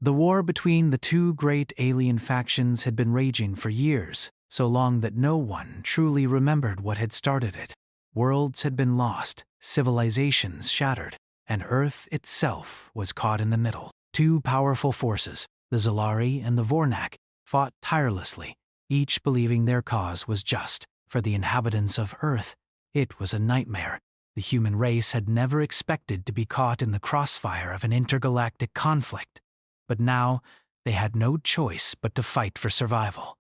The war between the two great alien factions had been raging for years, so long that no one truly remembered what had started it. Worlds had been lost, civilizations shattered, and Earth itself was caught in the middle. Two powerful forces, the Zalari and the Vornak, fought tirelessly, each believing their cause was just. For the inhabitants of Earth, it was a nightmare. The human race had never expected to be caught in the crossfire of an intergalactic conflict, but now they had no choice but to fight for survival.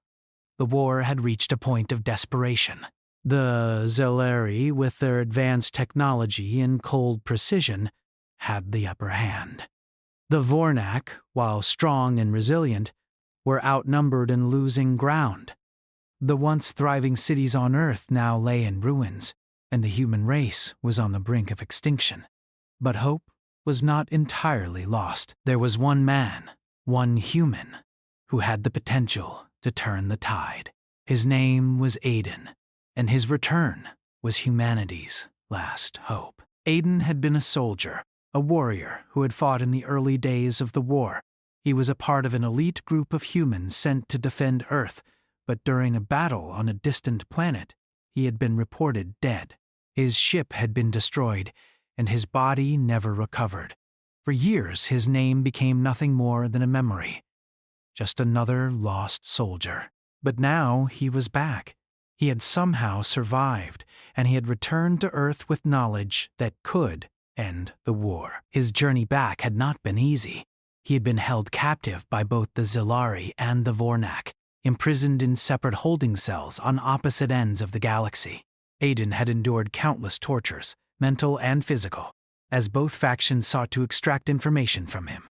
The war had reached a point of desperation. The Zalari, with their advanced technology and cold precision, had the upper hand. The Vornak, while strong and resilient, were outnumbered and losing ground. The once thriving cities on Earth now lay in ruins, and the human race was on the brink of extinction. But hope was not entirely lost. There was one man, one human, who had the potential to turn the tide. His name was Aiden, and his return was humanity's last hope. Aiden had been a soldier, a warrior who had fought in the early days of the war. He was a part of an elite group of humans sent to defend Earth, but during a battle on a distant planet, he had been reported dead. His ship had been destroyed, and his body never recovered. For years, his name became nothing more than a memory, just another lost soldier. But now he was back. He had somehow survived, and he had returned to Earth with knowledge that could end the war. His journey back had not been easy. He had been held captive by both the Zalari and the Vornak, imprisoned in separate holding cells on opposite ends of the galaxy. Aiden had endured countless tortures, mental and physical, as both factions sought to extract information from him.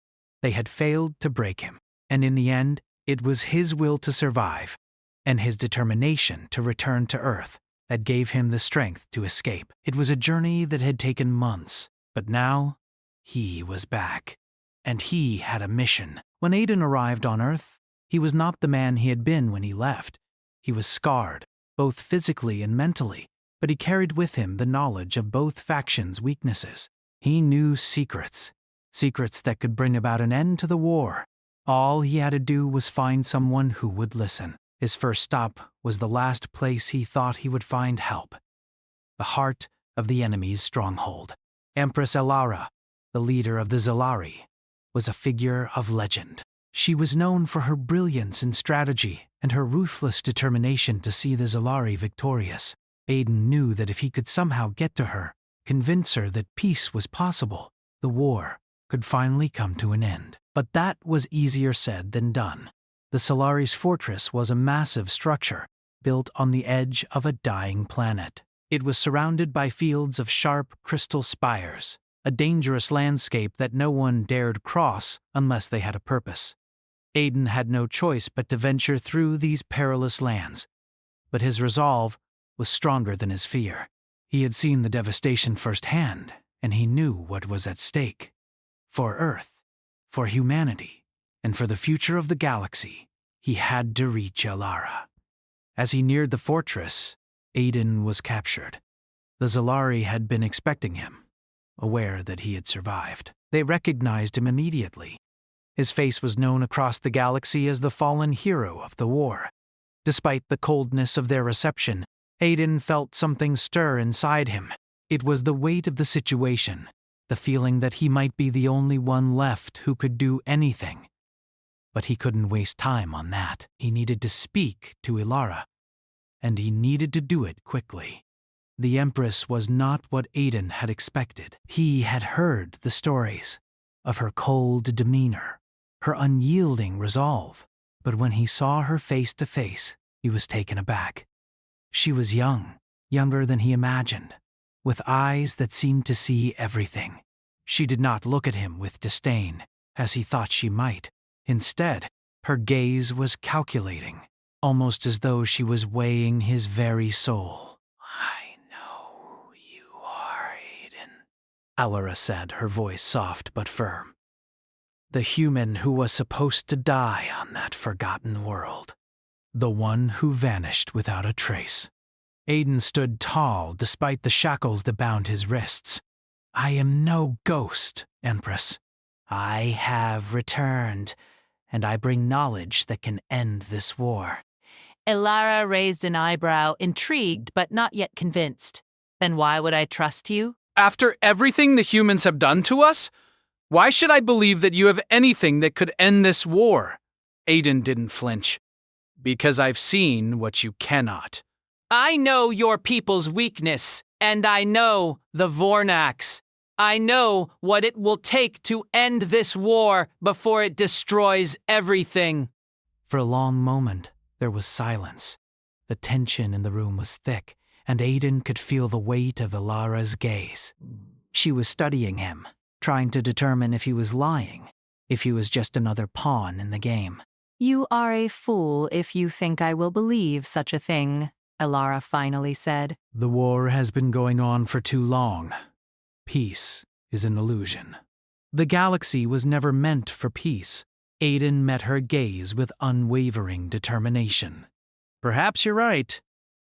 They had failed to break him, and in the end, it was his will to survive and his determination to return to Earth that gave him the strength to escape. It was a journey that had taken months, but now he was back, and he had a mission. When Aiden arrived on Earth, he was not the man he had been when he left. He was scarred, both physically and mentally, but he carried with him the knowledge of both factions' weaknesses. He knew secrets that could bring about an end to the war. All he had to do was find someone who would listen. His first stop was the last place he thought he would find help: the heart of the enemy's stronghold. Empress Elara, the leader of the Zalari, was a figure of legend. She was known for her brilliance and strategy and her ruthless determination to see the Zalari victorious. Aiden knew that if he could somehow get to her, convince her that peace was possible, the war could finally come to an end. But that was easier said than done. The Zalari's fortress was a massive structure built on the edge of a dying planet. It was surrounded by fields of sharp crystal spires, a dangerous landscape that no one dared cross unless they had a purpose. Aiden had no choice but to venture through these perilous lands, but his resolve was stronger than his fear. He had seen the devastation firsthand, and he knew what was at stake. For Earth, for humanity, and for the future of the galaxy, he had to reach Elara. As he neared the fortress, Aiden was captured. The Zalari had been expecting him, aware that he had survived. They recognized him immediately. His face was known across the galaxy as the fallen hero of the war. Despite the coldness of their reception, Aiden felt something stir inside him. It was the weight of the situation, the feeling that he might be the only one left who could do anything. But he couldn't waste time on that. He needed to speak to Elara, and he needed to do it quickly. The Empress was not what Aiden had expected. He had heard the stories of her cold demeanor, her unyielding resolve, but when he saw her face to face, he was taken aback. She was young, younger than he imagined, with eyes that seemed to see everything. She did not look at him with disdain, as he thought she might. Instead, her gaze was calculating, almost as though she was weighing his very soul. "I know who you are, Aiden," Elara said, her voice soft but firm. "The human who was supposed to die on that forgotten world. The one who vanished without a trace." Aiden stood tall despite the shackles that bound his wrists. "I am no ghost, Empress. I have returned, and I bring knowledge that can end this war. Ilara raised an eyebrow, intrigued but not yet convinced. Then why would I trust you? After everything the humans have done to us? Why should I believe that you have anything that could end this war? Aiden didn't flinch. Because I've seen what you cannot. I know your people's weakness, and I know the Vornax. I know what it will take to end this war before it destroys everything. For a long moment, there was silence. The tension in the room was thick, and Aiden could feel the weight of Ilara's gaze. She was studying him, trying to determine if he was lying, if he was just another pawn in the game. You are a fool if you think I will believe such a thing, Ilara finally said. The war has been going on for too long. Peace is an illusion. The galaxy was never meant for peace. Aiden met her gaze with unwavering determination. Perhaps you're right,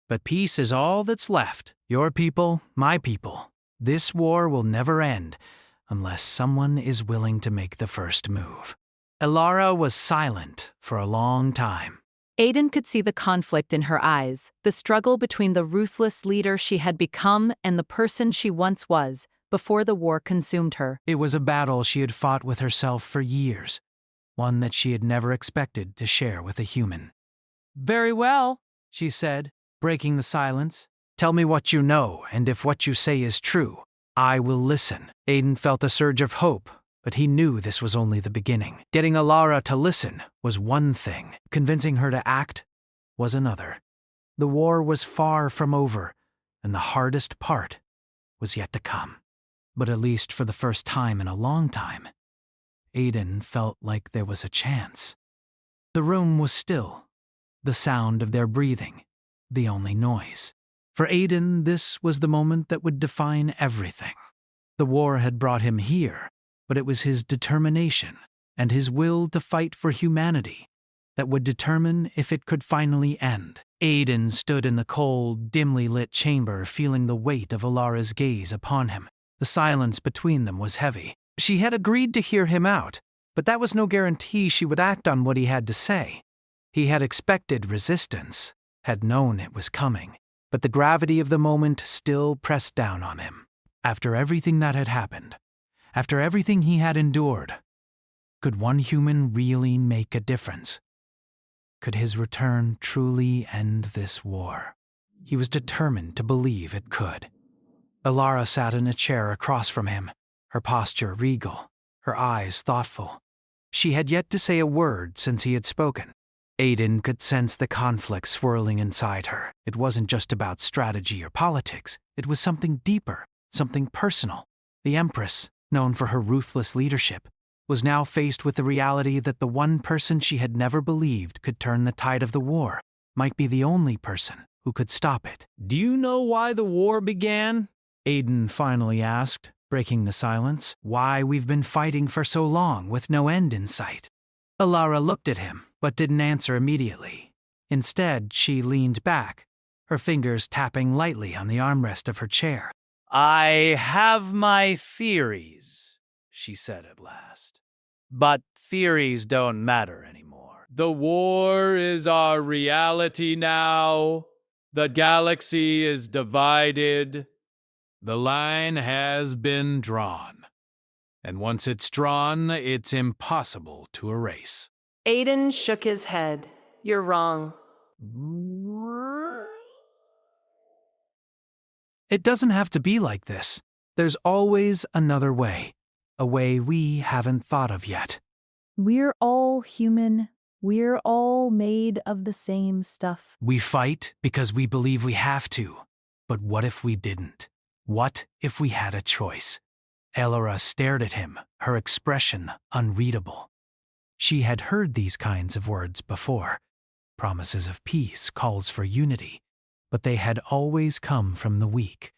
but peace is all that's left. Your people, my people. This war will never end unless someone is willing to make the first move. Ilara was silent for a long time. Aiden could see the conflict in her eyes, the struggle between the ruthless leader she had become and the person she once was, before the war consumed her. It was a battle she had fought with herself for years, one that she had never expected to share with a human. Very well, she said, breaking the silence. Tell me what you know, and if what you say is true, I will listen. Aiden felt a surge of hope, but he knew this was only the beginning. Getting Ilara to listen was one thing. Convincing her to act was another. The war was far from over, and the hardest part was yet to come. But at least for the first time in a long time, Aiden felt like there was a chance. The room was still, the sound of their breathing, the only noise. For Aiden, this was the moment that would define everything. The war had brought him here, but it was his determination and his will to fight for humanity that would determine if it could finally end. Aiden stood in the cold, dimly lit chamber, feeling the weight of Ilara's gaze upon him. The silence between them was heavy. She had agreed to hear him out, but that was no guarantee she would act on what he had to say. He had expected resistance, had known it was coming, but the gravity of the moment still pressed down on him. After everything that had happened, after everything he had endured, could one human really make a difference? Could his return truly end this war? He was determined to believe it could. Ilara sat in a chair across from him, her posture regal, her eyes thoughtful. She had yet to say a word since he had spoken. Aiden could sense the conflict swirling inside her. It wasn't just about strategy or politics. It was something deeper, something personal. The Empress, known for her ruthless leadership, was now faced with the reality that the one person she had never believed could turn the tide of the war might be the only person who could stop it. Do you know why the war began? Aiden finally asked, breaking the silence. Why we've been fighting for so long with no end in sight? Ilara looked at him, but didn't answer immediately. Instead, she leaned back, her fingers tapping lightly on the armrest of her chair. I have my theories, she said at last. But theories don't matter anymore. The war is our reality now. The galaxy is divided. The line has been drawn. And once it's drawn, it's impossible to erase. Aiden shook his head. You're wrong. It doesn't have to be like this. There's always another way, a way we haven't thought of yet. We're all human. We're all made of the same stuff. We fight because we believe we have to. But what if we didn't? What if we had a choice? Ilara stared at him, her expression unreadable. She had heard these kinds of words before. Promises of peace, calls for unity. But they had always come from the weak,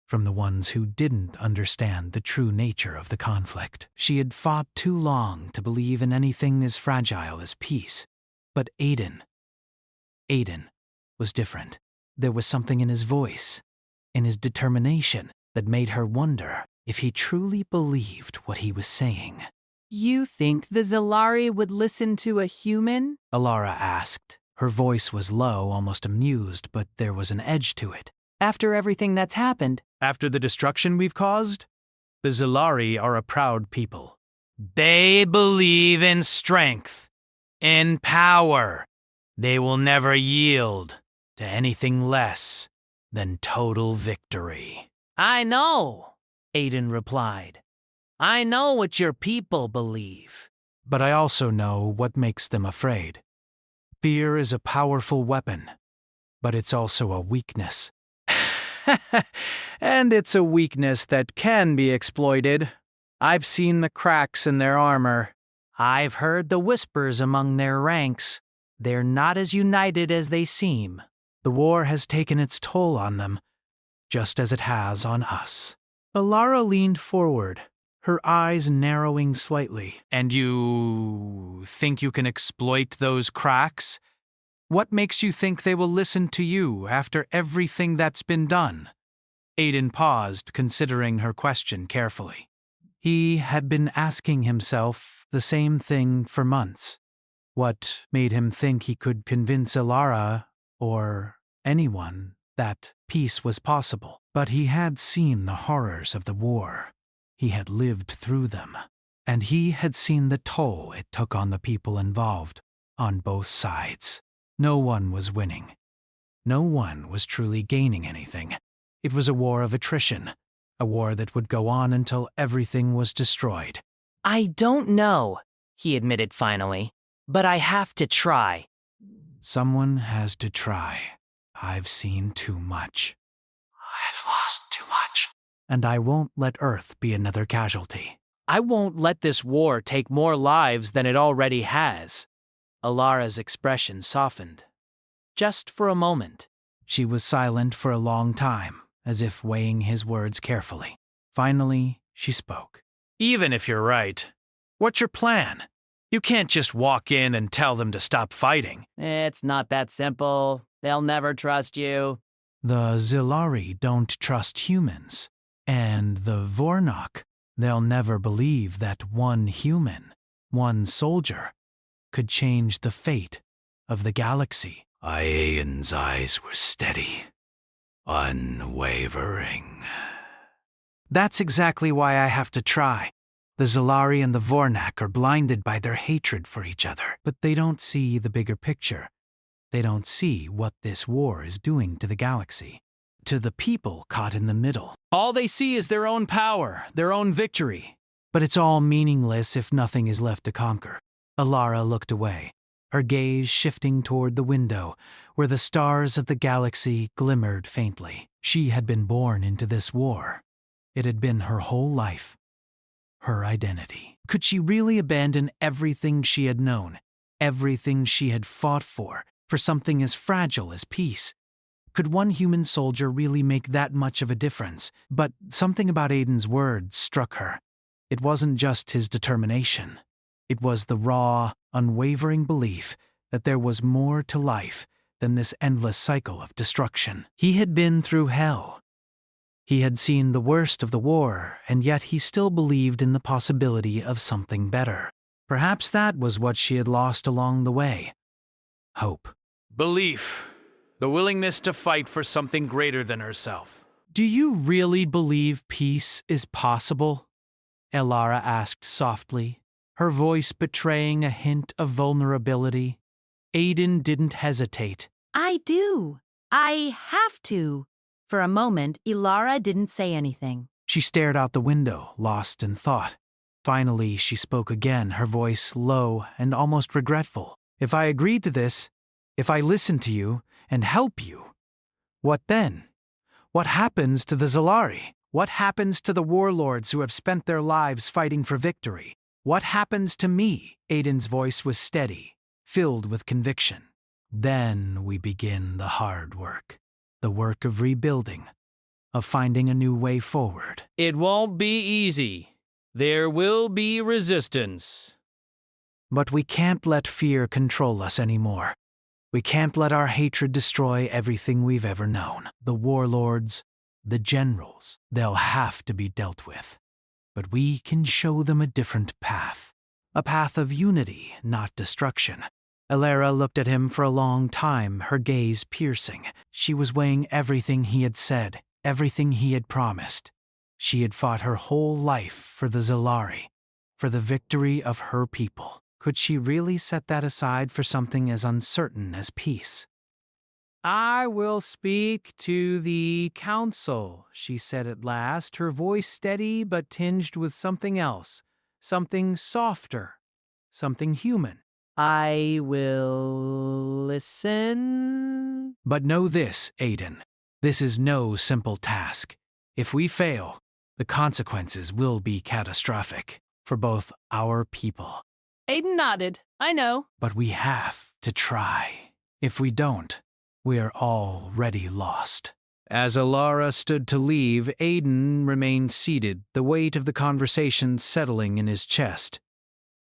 from the ones who didn't understand the true nature of the conflict. She had fought too long to believe in anything as fragile as peace. But Aiden was different. There was something in his voice, in his determination, that made her wonder if he truly believed what he was saying. You think the Zilari would listen to a human? Alara asked. Her voice was low, almost amused, but there was an edge to it. After everything that's happened? After the destruction we've caused, the Zilari are a proud people. They believe in strength, in power. They will never yield to anything less than total victory. I know, Aiden replied. I know what your people believe. But I also know what makes them afraid. Fear is a powerful weapon, but it's also a weakness. And it's a weakness that can be exploited. I've seen the cracks in their armor. I've heard the whispers among their ranks. They're not as united as they seem. The war has taken its toll on them, just as it has on us. Alara leaned forward, her eyes narrowing slightly. And you think you can exploit those cracks? What makes you think they will listen to you after everything that's been done? Aiden paused, considering her question carefully. He had been asking himself the same thing for months. What made him think he could convince Alara, or anyone, that peace was possible? But he had seen the horrors of the war. He had lived through them. And he had seen the toll it took on the people involved, on both sides. No one was winning. No one was truly gaining anything. It was a war of attrition, a war that would go on until everything was destroyed. I don't know, he admitted finally, but I have to try. Someone has to try. I've seen too much. I've lost too much. And I won't let Earth be another casualty. I won't let this war take more lives than it already has. Alara's expression softened. Just for a moment. She was silent for a long time, as if weighing his words carefully. Finally, she spoke. Even if you're right, what's your plan? You can't just walk in and tell them to stop fighting. It's not that simple. They'll never trust you. The Zilari don't trust humans. And the Vornok, they'll never believe that one human, one soldier, could change the fate of the galaxy. Aiden's eyes were steady, unwavering. That's exactly why I have to try. The Zilari and the Vornak are blinded by their hatred for each other, but they don't see the bigger picture. They don't see what this war is doing to the galaxy, to the people caught in the middle. All they see is their own power, their own victory. But it's all meaningless if nothing is left to conquer. Alara looked away, her gaze shifting toward the window, where the stars of the galaxy glimmered faintly. She had been born into this war. It had been her whole life, her identity. Could she really abandon everything she had known, everything she had fought for something as fragile as peace? Could one human soldier really make that much of a difference? But something about Aiden's words struck her. It wasn't just his determination. It was the raw, unwavering belief that there was more to life than this endless cycle of destruction. He had been through hell. He had seen the worst of the war, and yet he still believed in the possibility of something better. Perhaps that was what she had lost along the way. Hope. Belief. The willingness to fight for something greater than herself. Do you really believe peace is possible? Alara asked softly, her voice betraying a hint of vulnerability. Aiden didn't hesitate. I do. I have to. For a moment, Ilara didn't say anything. She stared out the window, lost in thought. Finally, she spoke again, her voice low and almost regretful. If I agreed to this, if I listen to you and help you, what then? What happens to the Zilari? What happens to the warlords who have spent their lives fighting for victory? What happens to me? Aiden's voice was steady, filled with conviction. Then we begin the hard work. The work of rebuilding, of finding a new way forward. It won't be easy. There will be resistance. But we can't let fear control us anymore. We can't let our hatred destroy everything we've ever known. The warlords, the generals, they'll have to be dealt with. But we can show them a different path. A path of unity, not destruction. Alara looked at him for a long time, her gaze piercing. She was weighing everything he had said, everything he had promised. She had fought her whole life for the Zilari, for the victory of her people. Could she really set that aside for something as uncertain as peace? I will speak to the council, she said at last, her voice steady but tinged with something else, something softer, something human. I will listen. But know this, Aiden. This is no simple task. If we fail, the consequences will be catastrophic for both our people. Aiden nodded. I know. But we have to try. If we don't, we are already lost. As Alara stood to leave, Aiden remained seated, the weight of the conversation settling in his chest.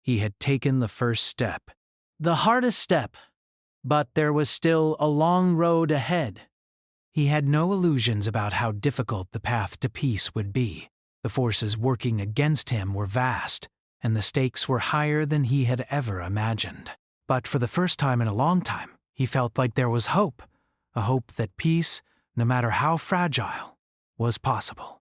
He had taken the first step. The hardest step, but there was still a long road ahead. He had no illusions about how difficult the path to peace would be. The forces working against him were vast, and the stakes were higher than he had ever imagined. But for the first time in a long time, he felt like there was hope, a hope that peace, no matter how fragile, was possible.